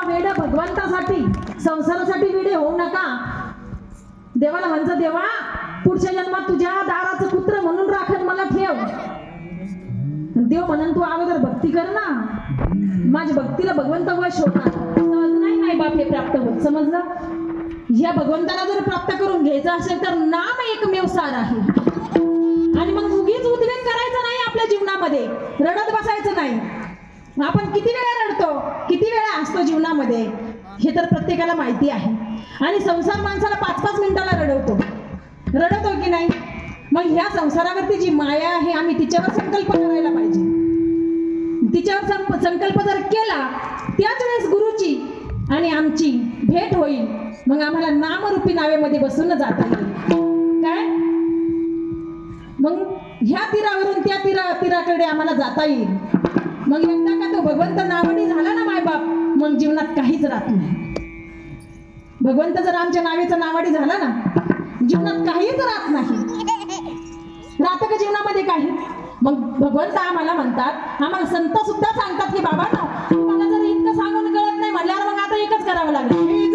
वेड भगवंतासाठी संसारासाठी वेडे होऊ नका. देवाला म्हणतं देवा पुढच्या जन्मात तुझ्या दाराचं कुत्र म्हणून राखत मला ठेव. देव म्हणून तू अगोदर भक्ती कर ना. माझ्या भक्तीला भगवंत वश होणार. समज नाही बाप हे प्राप्त होत. समजलं. या भगवंताला जर प्राप्त करून घ्यायचं असेल तर नाम एकमेव सार आहे. आणि मग उगीच उद्वेग करायचं नाही. आपल्या जीवनामध्ये रडत बसायचं नाही. आपण किती वेळा रडतो, किती वेळा असतो जीवनामध्ये हे तर प्रत्येकाला माहिती आहे. आणि संसार माणसाला 5-5 मिनिटाला रडवतो की नाही. मग ह्या संसारावरती जी माया आहे आम्ही तिच्यावर संकल्प करायला पाहिजे. तिच्यावर संकल्प जर केला त्याच वेळेस गुरुची आणि आमची भेट होईल. मग आम्हाला नामरूपी नावेमध्ये बसून जाता येईल. काय मग ह्या तीरावरून त्या तीराकडे आम्हाला जाता येईल. मग एकदा का तो भगवंत नावडी झाला ना मायबाप मग जीवनात काहीच राहत नाही. भगवंत जर आमच्या नावेचं नावाडी झाला ना जीवनात काहीच राहत नाही. राहतं का जीवनामध्ये काही. मग भगवंत आम्हाला म्हणतात, आम्हाला संत सुद्धा सांगतात की बाबा ना तुम्हाला जर इतकं सांगून कळत नाही म्हणल्यावर मग आता एकच करावं लागेल.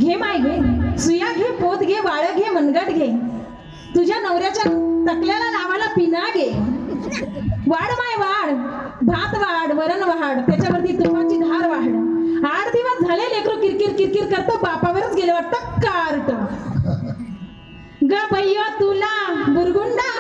घे माय घे, सुया घे, पोत घे, वाळ घे, मनगट घे, तुझ्या नवऱ्याच्या टकल्याला लावायला पिना घे. वाढ माय वाढ, भात वाढ, वरण वाढ, त्याच्यावरती तुपाची धार वाढ. 8 दिवस झाले लेकरू किरकिर किरकिर करतो, बापावरच गेले वाटतं कार्ट. ग भैया तुला बुरगुंडा